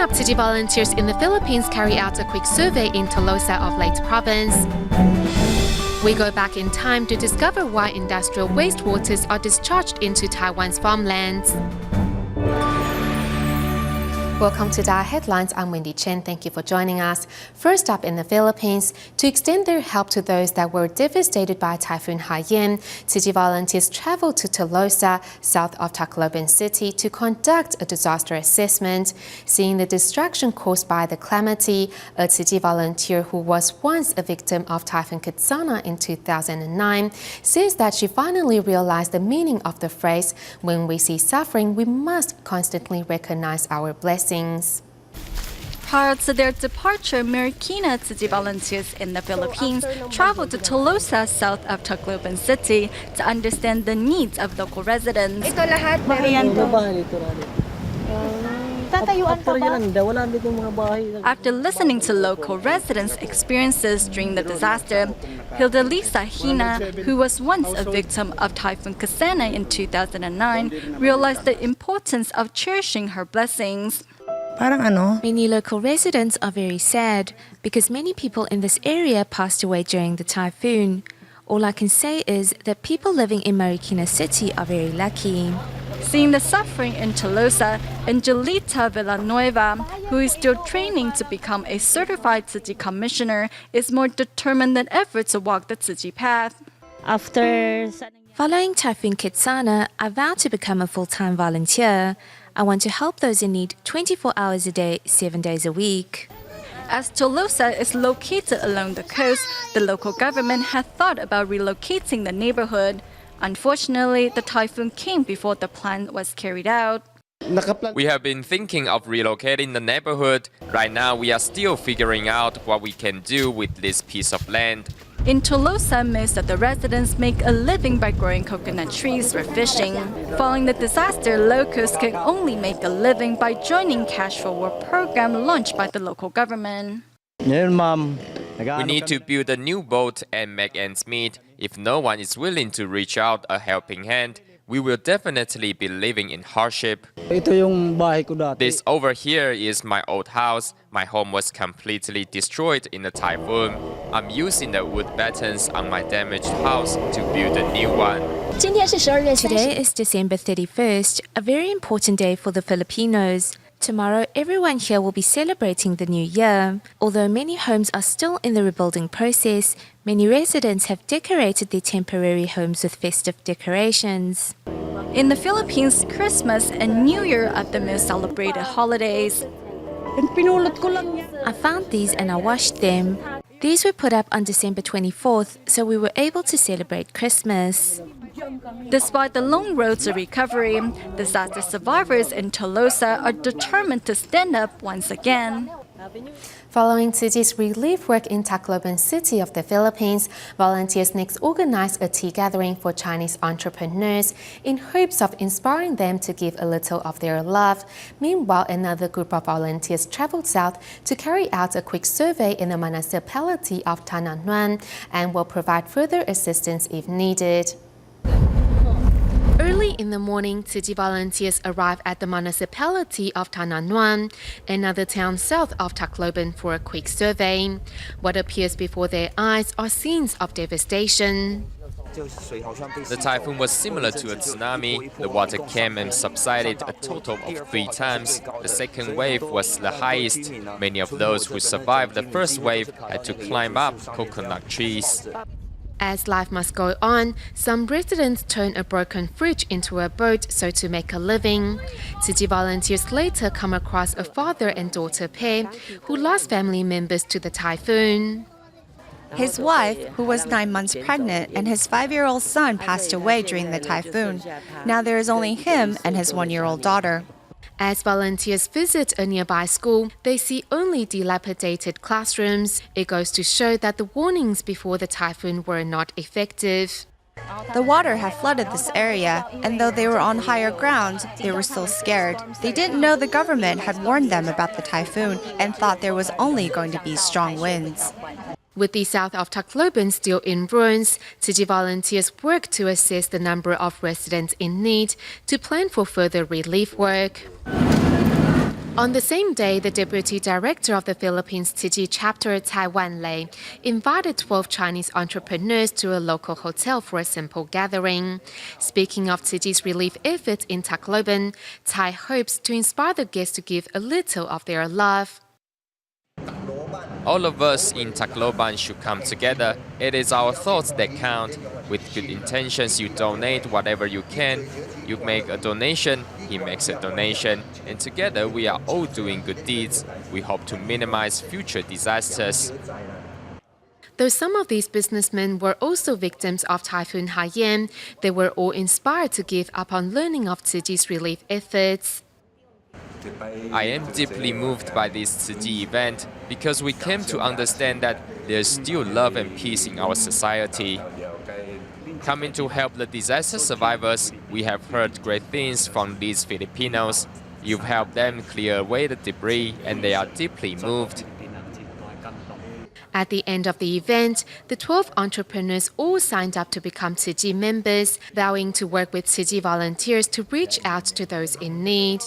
up, Tzu Chi volunteers in the Philippines carry out a quick survey in Tolosa of Leyte Province. We go back in time to discover why industrial wastewaters are discharged into Taiwan's farmlands. Welcome to DaAi Headlines. I'm Wendy Chen. Thank you for joining us. First up, in the Philippines, to extend their help to those that were devastated by Typhoon Haiyan, Tzu Chi volunteers traveled to Tolosa, south of Tacloban City, to conduct a disaster assessment. Seeing the destruction caused by the calamity, a Tzu Chi volunteer who was once a victim of Typhoon Kitsana in 2009 says that she finally realized the meaning of the phrase, "When we see suffering, we must constantly recognize our blessings." Prior to their departure, Marikina Tzu Chi volunteers in the Philippines traveled to Tolosa, south of Tacloban City, to understand the needs of local residents. Ito lahat, meron dito. After listening to local residents' experiences during the disaster, Hildelisa Hina, who was once a victim of Typhoon Kitsana in 2009, realized the importance of cherishing her blessings. Many local residents are very sad because many people in this area passed away during the typhoon. All I can say is that people living in Marikina City are very lucky. Seeing the suffering in Tolosa, Angelita Villanueva, who is still training to become a certified Tzu Chi commissioner, is more determined than ever to walk the Tzu Chi path. Following Typhoon Kitsana, I vowed to become a full-time volunteer. I want to help those in need 24 hours a day, 7 days a week. As Tolosa is located along the coast, the local government had thought about relocating the neighborhood. Unfortunately, the typhoon came before the plan was carried out. We have been thinking of relocating the neighborhood. Right now, we are still figuring out what we can do with this piece of land. In Tolosa, most of the residents make a living by growing coconut trees or fishing. Following the disaster, locals can only make a living by joining Cash for Work program launched by the local government. We need to build a new boat and make ends meet. If no one is willing to reach out a helping hand, we will definitely be living in hardship. This over here is my old house. My home was completely destroyed in the typhoon. I'm using the wood battens on my damaged house to build a new one. Today is December 31st, a very important day for the Filipinos. Tomorrow, everyone here will be celebrating the new year. Although many homes are still in the rebuilding process, many residents have decorated their temporary homes with festive decorations. In the Philippines, Christmas and New Year are the most celebrated holidays. I found these and I washed them. These were put up on December 24th, so we were able to celebrate Christmas. Despite the long road to recovery, disaster survivors in Tolosa are determined to stand up once again. Following Tzu Chi's relief work in Tacloban City of the Philippines, volunteers next organized a tea gathering for Chinese entrepreneurs in hopes of inspiring them to give a little of their love. Meanwhile, another group of volunteers traveled south to carry out a quick survey in the municipality of Tanauan and will provide further assistance if needed. Early in the morning, Tzu Chi volunteers arrive at the municipality of Tanauan, another town south of Tacloban, for a quick survey. What appears before their eyes are scenes of devastation. The typhoon was similar to a tsunami. The water came and subsided a total of 3 times. The second wave was the highest. Many of those who survived the first wave had to climb up coconut trees. As life must go on, some residents turn a broken fridge into a boat so to make a living. Tzu Chi volunteers later come across a father and daughter pair who lost family members to the typhoon. His wife, who was 9 months pregnant, and his 5-year-old son passed away during the typhoon. Now there is only him and his 1-year-old daughter. As volunteers visit a nearby school, they see only dilapidated classrooms. It goes to show that the warnings before the typhoon were not effective. The water had flooded this area, and though they were on higher ground, they were still scared. They didn't know the government had warned them about the typhoon and thought there was only going to be strong winds. With the south of Tacloban still in ruins, Tzu Chi volunteers work to assess the number of residents in need to plan for further relief work. On the same day, the Deputy Director of the Philippines Tzu Chi chapter Taiwan Lei invited 12 Chinese entrepreneurs to a local hotel for a simple gathering. Speaking of Tzu Chi's relief efforts in Tacloban, Tai hopes to inspire the guests to give a little of their love. All of us in Tacloban should come together. It is our thoughts that count. With good intentions, you donate whatever you can. You make a donation, he makes a donation, and together we are all doing good deeds. We hope to minimize future disasters. Though some of these businessmen were also victims of Typhoon Haiyan, they were all inspired to give upon learning of Tzu Chi's relief efforts. I am deeply moved by this Tzu Chi event because we came to understand that there's still love and peace in our society. Coming to help the disaster survivors, we have heard great things from these Filipinos. You've helped them clear away the debris and they are deeply moved. At the end of the event, the 12 entrepreneurs all signed up to become Tzu Chi members, vowing to work with Tzu Chi volunteers to reach out to those in need.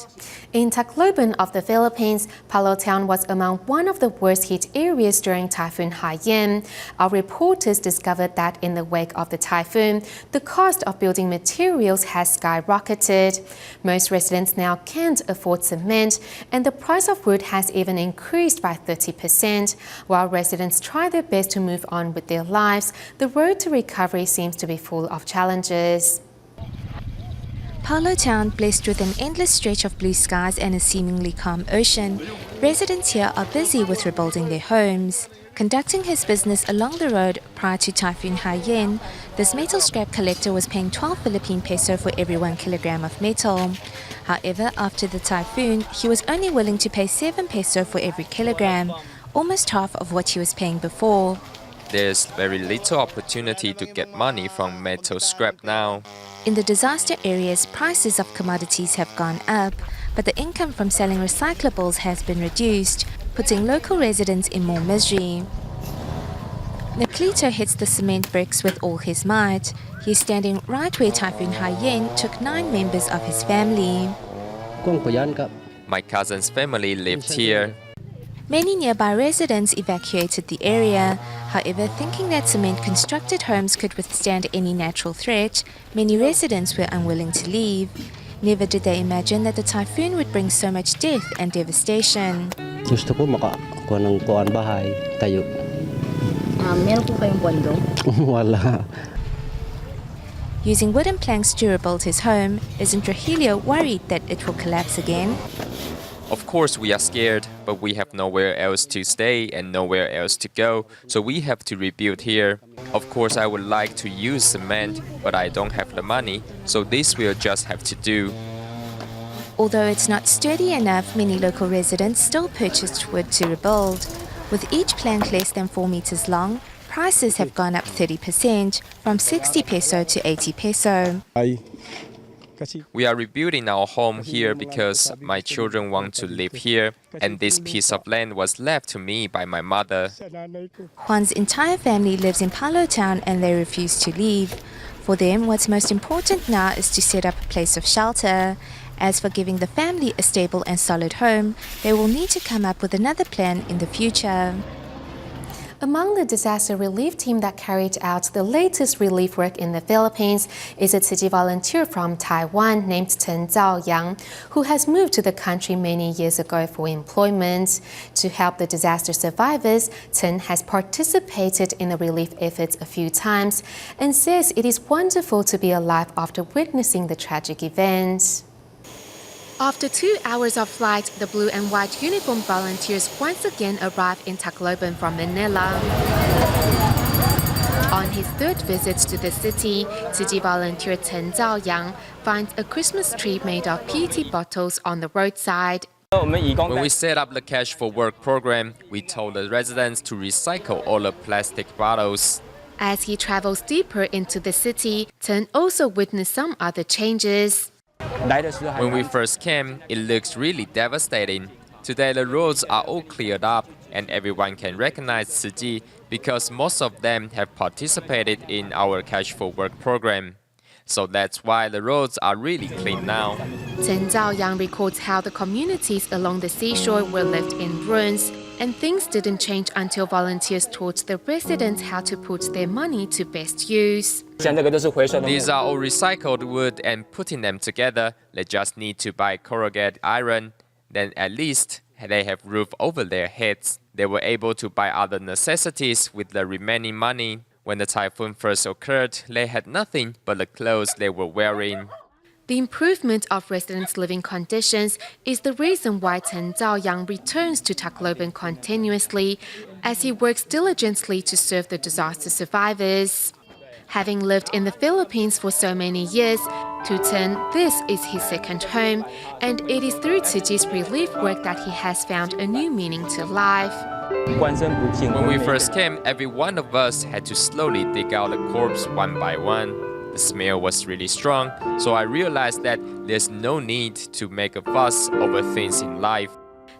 In Tacloban of the Philippines, Palo Town was among one of the worst hit areas during Typhoon Haiyan. Our reporters discovered that in the wake of the typhoon, the cost of building materials has skyrocketed. Most residents now can't afford cement, and the price of wood has even increased by 30%. While residents try their best to move on with their lives, the road to recovery seems to be full of challenges. Palo Town, blessed with an endless stretch of blue skies and a seemingly calm ocean, residents here are busy with rebuilding their homes. Conducting his business along the road prior to Typhoon Haiyan, this metal scrap collector was paying 12 Philippine peso for every 1 kilogram of metal. However, after the typhoon, he was only willing to pay 7 peso for every kilogram, almost half of what he was paying before. There's very little opportunity to get money from metal scrap now. In the disaster areas, prices of commodities have gone up, but the income from selling recyclables has been reduced, putting local residents in more misery. Naklito hits the cement bricks with all his might. He's standing right where Typhoon Haiyan took 9 members of his family. My cousin's family lived here. Many nearby residents evacuated the area. However, thinking that cement-constructed homes could withstand any natural threat, many residents were unwilling to leave. Never did they imagine that the typhoon would bring so much death and devastation. Gusto ko makakuha ng kuan bahay, tayo. Meron po kayong pondo? Wala. Using wooden planks to rebuild his home, isn't Rogelio worried that it will collapse again? Of course we are scared, but we have nowhere else to stay and nowhere else to go, so we have to rebuild here. Of course I would like to use cement, but I don't have the money, so this we'll just have to do. Although it's not sturdy enough, many local residents still purchased wood to rebuild. With each plank less than 4 meters long, prices have gone up 30%, from 60 peso to 80 peso. We are rebuilding our home here because my children want to live here, and this piece of land was left to me by my mother. Juan's entire family lives in Palo Town and they refuse to leave. For them, what's most important now is to set up a place of shelter. As for giving the family a stable and solid home, they will need to come up with another plan in the future. Among the disaster relief team that carried out the latest relief work in the Philippines is a Tzu Chi volunteer from Taiwan named Tanauan, who has moved to the country many years ago for employment. To help the disaster survivors, Tan has participated in the relief efforts a few times and says it is wonderful to be alive after witnessing the tragic event. After 2 hours of flight, the blue and white uniformed volunteers once again arrived in Tacloban from Manila. On his 3rd visit to the city, Tzu Chi volunteer Tanauan finds a Christmas tree made of PET bottles on the roadside. When we set up the Cash for Work program, we told the residents to recycle all the plastic bottles. As he travels deeper into the city, Tan also witnessed some other changes. When we first came, it looks really devastating. Today the roads are all cleared up and everyone can recognize Tzu Chi because most of them have participated in our Cash for Work program. so that's why the roads are really clean now. Chen Zhaoyang records how the communities along the seashore were left in ruins, and things didn't change until volunteers taught the residents how to put their money to best use. These are all recycled wood, and putting them together, they just need to buy corrugated iron. Then at least they have roof over their heads. They were able to buy other necessities with the remaining money. When the typhoon first occurred, they had nothing but the clothes they were wearing. The improvement of residents' living conditions is the reason why Chen Zhaoyang returns to Tacloban continuously, as he works diligently to serve the disaster survivors. Having lived in the Philippines for so many years, to Chen, this is his second home, and it is through Tzu Chi's relief work that he has found a new meaning to life. When we first came, every one of us had to slowly dig out the corpse one by one. The smell was really strong, so I realized that there's no need to make a fuss over things in life.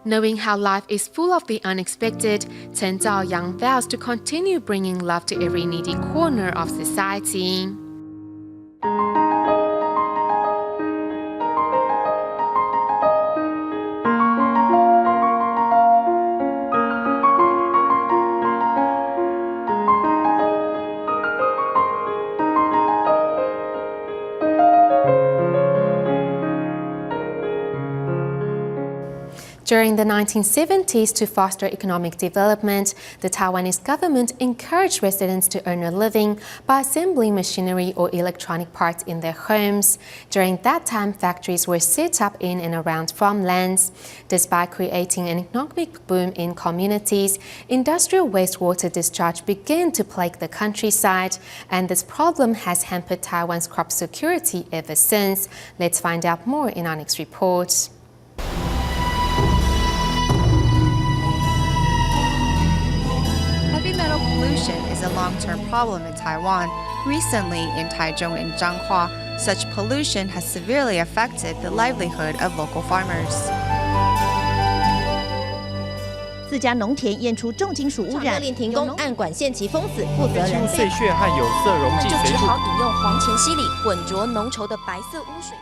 Knowing how life is full of the unexpected, Chen Zhaoyang vows to continue bringing love to every needy corner of society. During the 1970s, to foster economic development, the Taiwanese government encouraged residents to earn a living by assembling machinery or electronic parts in their homes. During that time, factories were set up in and around farmlands. Despite creating an economic boom in communities, industrial wastewater discharge began to plague the countryside, and this problem has hampered Taiwan's crop security ever since. Let's find out more in our next report. Pollution is a long-term problem in Taiwan. Recently, in Taichung and Zhanghua, such pollution has severely affected the livelihood of local farmers. 自家农田验出重金属污染，令停工，按管限期封死，负责人碎屑和有色溶剂就只好饮用黄钱稀里混浊浓稠的白色污水。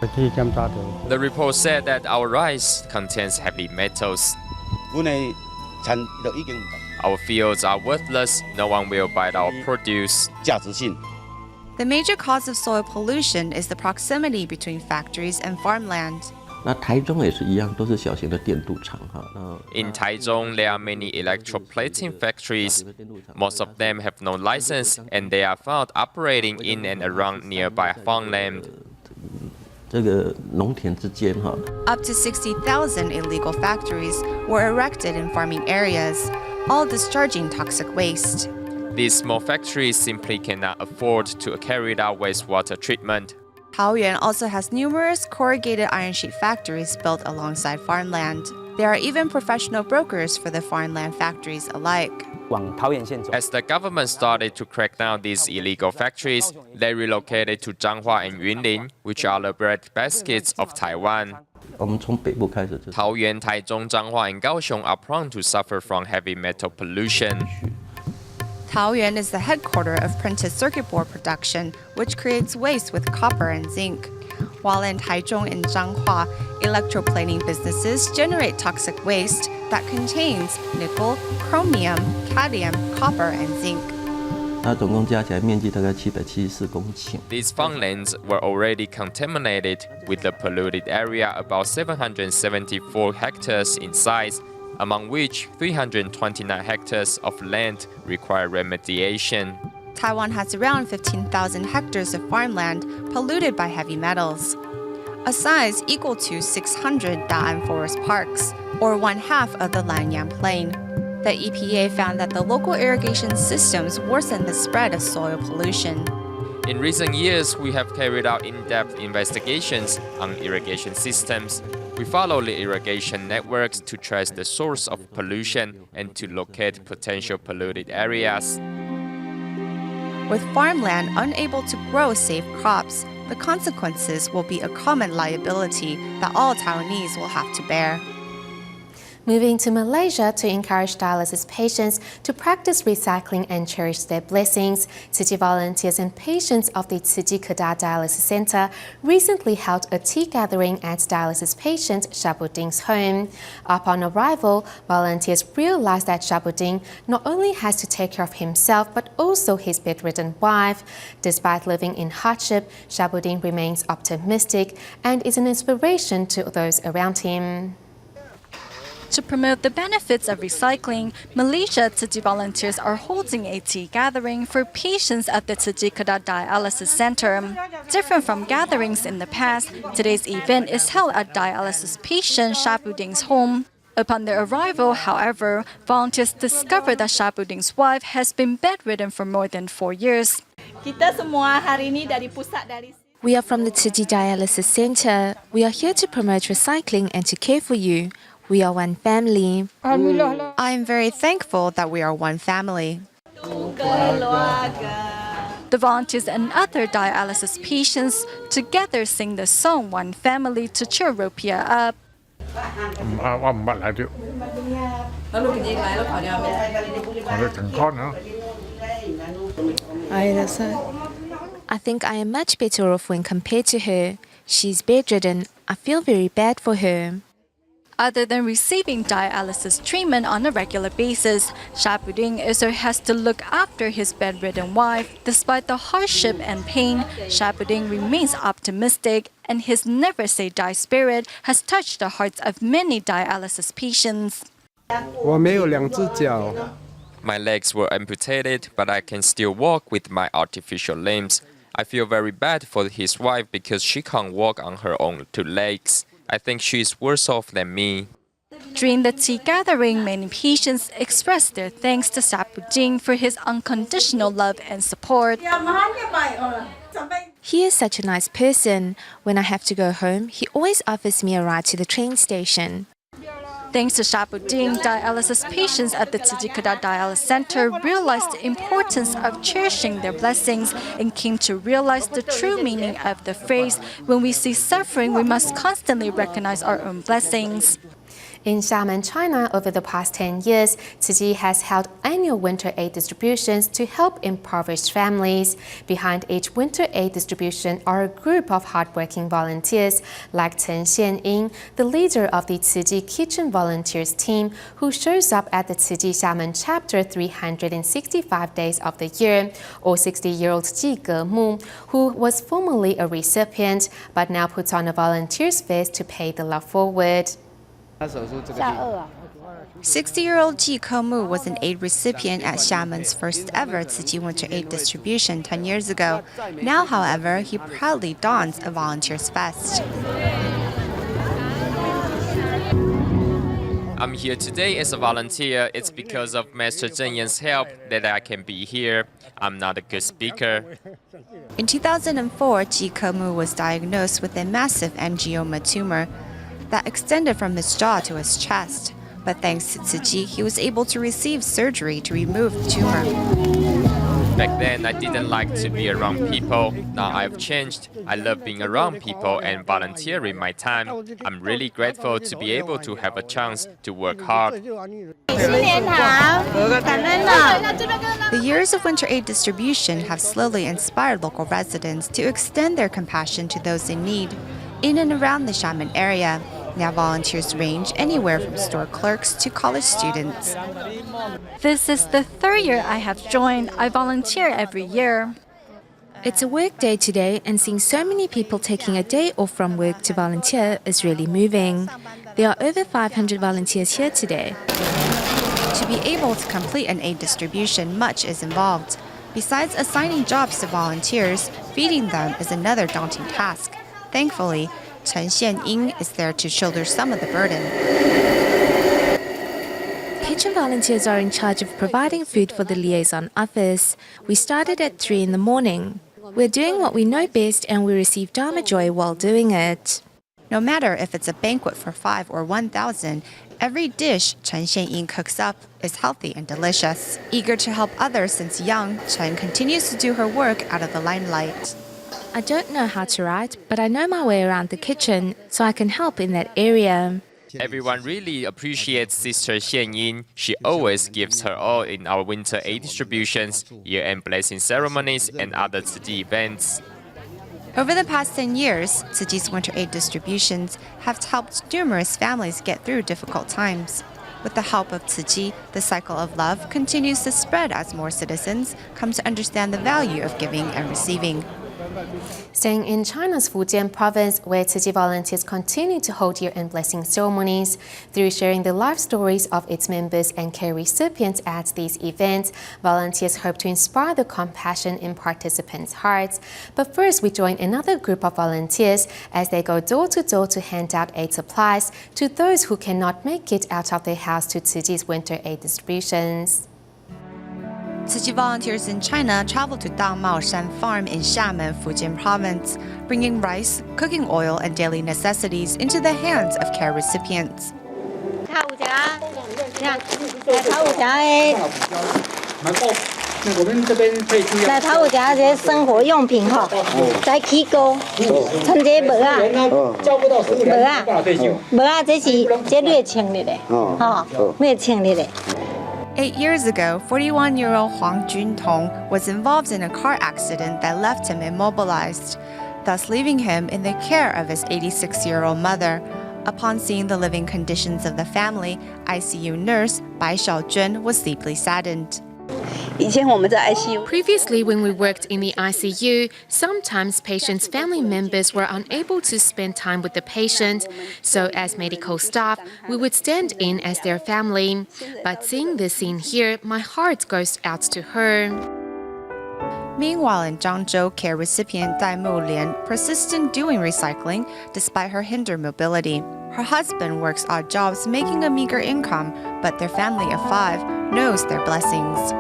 The report said that our rice contains heavy metals. Our fields are worthless. No one will buy our produce. The major cause of soil pollution is the proximity between factories and farmland. In Taichung, there are many electroplating factories. Most of them have no license, and they are found operating in and around nearby farmland. Up to 60,000 illegal factories were erected in farming areas, all discharging toxic waste. These small factories simply cannot afford to carry out wastewater treatment. Taoyuan also has numerous corrugated iron sheet factories built alongside farmland. There are even professional brokers for the farmland factories alike. As the government started to crack down these illegal factories, they relocated to Zhanghua and Yunlin, which are the breadbaskets of Taiwan. Taoyuan, Taichung, Zhanghua, and Kaohsiung are prone to suffer from heavy metal pollution. Taoyuan is the headquarters of printed circuit board production, which creates waste with copper and zinc. While in Taichung and Zhanghua, electroplating businesses generate toxic waste that contains nickel, chromium, cadmium, copper, and zinc. These farmlands were already contaminated, with the polluted area about 774 hectares in size, among which 329 hectares of land require remediation. Taiwan has around 15,000 hectares of farmland polluted by heavy metals, a size equal to 600 DaAi forest parks, or 1/2 of the Lanyang Plain. The EPA found that the local irrigation systems worsen the spread of soil pollution. In recent years, we have carried out in-depth investigations on irrigation systems. We follow the irrigation networks to trace the source of pollution and to locate potential polluted areas. With farmland unable to grow safe crops, the consequences will be a common liability that all Taiwanese will have to bear. Moving to Malaysia to encourage dialysis patients to practice recycling and cherish their blessings, Tzu Chi volunteers and patients of the Tzu Chi Kedah Dialysis Center recently held a tea gathering at dialysis patient Shabuding's home. Upon arrival, volunteers realized that Shabuding not only has to take care of himself but also his bedridden wife. Despite living in hardship, Shabuding remains optimistic and is an inspiration to those around him. To promote the benefits of recycling, Malaysia Tzu Chi volunteers are holding a tea gathering for patients at the Tzu Chi Kedah Dialysis Center. Different from gatherings in the past, today's event is held at dialysis patient Shabuding's home. Upon their arrival, however, volunteers discovered that Shabuding's wife has been bedridden for more than 4 years. We are from the Tzu Chi Dialysis Center. We are here to promote recycling and to care for you. We are one family. I am very thankful that we are one family. The volunteers and other dialysis patients together sing the song One Family to cheer Rupiah up. I think I am much better off when compared to her. She's bedridden. I feel very bad for her. Other than receiving dialysis treatment on a regular basis, Shabuding also has to look after his bedridden wife. Despite the hardship and pain, Shabuding remains optimistic, and his never-say-die spirit has touched the hearts of many dialysis patients. My legs were amputated, but I can still walk with my artificial limbs. I feel very bad for his wife because she can't walk on her own two legs. I think she is worse off than me. During the tea gathering, many patients expressed their thanks to Shabuding for his unconditional love and support. He is such a nice person. When I have to go home, he always offers me a ride to the train station. Thanks to Shabuding, dialysis patients at the Tzu Chi Kedah Dialysis Center realized the importance of cherishing their blessings and came to realize the true meaning of the phrase, when we see suffering, we must constantly recognize our own blessings. In Xiamen, China, over the past 10 years, Tzu Chi has held annual winter aid distributions to help impoverished families. Behind each winter aid distribution are a group of hardworking volunteers like Chen Xianying, the leader of the Tzu Chi Kitchen Volunteers team, who shows up at the Tzu Chi Xiamen chapter 365 days of the year, or 60-year-old Ji Ge-mu, who was formerly a recipient but now puts on a volunteer's vest to pay the love forward. 60-year-old Ji Ge-mu was an aid recipient at Xiamen's first ever Tzu Chi winter aid distribution 10 years ago. Now, however, he proudly dons a volunteer's vest. I'm here today as a volunteer. It's because of Master Zheng Yan's help that I can be here. I'm not a good speaker. In 2004, Ji Ge-mu was diagnosed with a massive angioma tumor that extended from his jaw to his chest. But thanks to Tzu Chi, he was able to receive surgery to remove the tumor. Back then, I didn't like to be around people. Now I've changed. I love being around people and volunteering my time. I'm really grateful to be able to have a chance to work hard. The years of winter aid distribution have slowly inspired local residents to extend their compassion to those in need. In and around the Xiamen area, now volunteers range anywhere from store clerks to college students. This is the third year I have joined. I volunteer every year. It's a work day today, and seeing so many people taking a day off from work to volunteer is really moving. There are over 500 volunteers here today. To be able to complete an aid distribution, much is involved. Besides assigning jobs to volunteers, feeding them is another daunting task. Thankfully, Chen Xianying is there to shoulder some of the burden. Kitchen volunteers are in charge of providing food for the liaison office. We started at 3 in the morning. We're doing what we know best, and we receive Dharma joy while doing it. No matter if it's a banquet for 5 or 1,000, every dish Chen Xianying cooks up is healthy and delicious. Eager to help others since young, Chen continues to do her work out of the limelight. I don't know how to write, but I know my way around the kitchen, so I can help in that area. Everyone really appreciates Sister Xian Yin. She always gives her all in our winter aid distributions, year-end blessing ceremonies, and other Tzu Chi events. Over the past 10 years, Tzu Chi's winter aid distributions have helped numerous families get through difficult times. With the help of Tzu Chi, the cycle of love continues to spread as more citizens come to understand the value of giving and receiving. Staying in China's Fujian province, where Tzu Chi volunteers continue to hold year-end blessing ceremonies through sharing the life stories of its members and care recipients at these events, volunteers hope to inspire the compassion in participants' hearts. But first, we join another group of volunteers as they go door to door to hand out aid supplies to those who cannot make it out of their house to Tzu Chi's winter aid distributions. Tzu Chi volunteers in China travel to Damaoshan Farm in Xiamen, Fujian Province, bringing rice, cooking oil, and daily necessities into the hands of care recipients. 来头有一些生活用品吼，在起锅，像这糜啊，糜啊，这是这略清的嘞，吼，略清的嘞。 8 years ago, 41-year-old Huang Juntong was involved in a car accident that left him immobilized, thus leaving him in the care of his 86-year-old mother. Upon seeing the living conditions of the family, ICU nurse Bai Xiaojun was deeply saddened. Previously, when we worked in the ICU, sometimes patients' family members were unable to spend time with the patient. So as medical staff, we would stand in as their family. But seeing this scene here, my heart goes out to her. Meanwhile, in Zhangzhou, care recipient Dai Mu Lian persists in doing recycling despite her hindered mobility. Her husband works odd jobs making a meager income, but their family of 5 knows their blessings.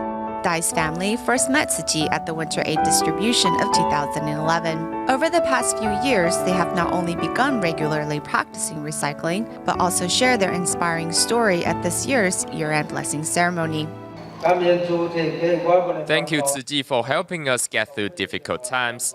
Dai's family first met Tzu Chi at the winter aid distribution of 2011. Over the past few years, they have not only begun regularly practicing recycling, but also share their inspiring story at this year's year-end blessing ceremony. Thank you, Tzu Chi, for helping us get through difficult times.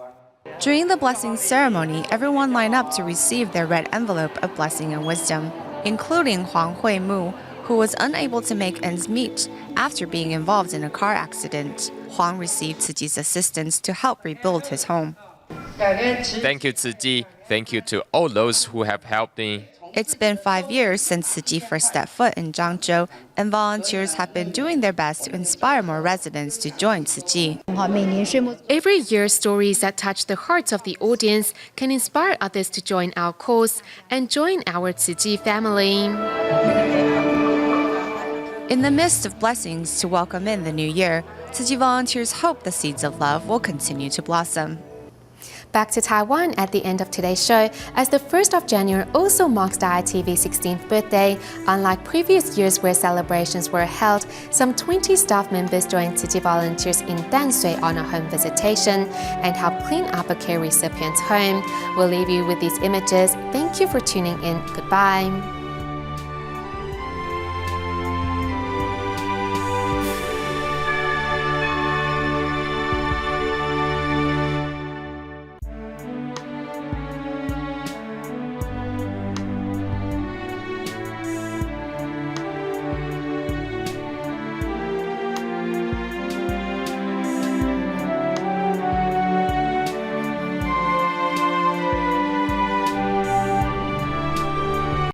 During the blessing ceremony, everyone lined up to receive their red envelope of blessing and wisdom, including Huang Huimu, who was unable to make ends meet after being involved in a car accident. Huang received Tzu Chi's assistance to help rebuild his home. Thank you, Tzu Chi. Thank you to all those who have helped me. It's been 5 years since Tzu Chi first stepped foot in Zhangzhou, and volunteers have been doing their best to inspire more residents to join Tzu Chi. Every year, stories that touch the hearts of the audience can inspire others to join our cause and join our Tzu Chi family. In the midst of blessings to welcome in the new year, Tzu Chi volunteers hope the seeds of love will continue to blossom. Back to Taiwan at the end of today's show, as the 1st of January also marks DaAi TV's 16th birthday. Unlike previous years where celebrations were held, some 20 staff members joined Tzu Chi volunteers in Danshui on a home visitation and helped clean up a care recipient's home. We'll leave you with these images. Thank you for tuning in. Goodbye.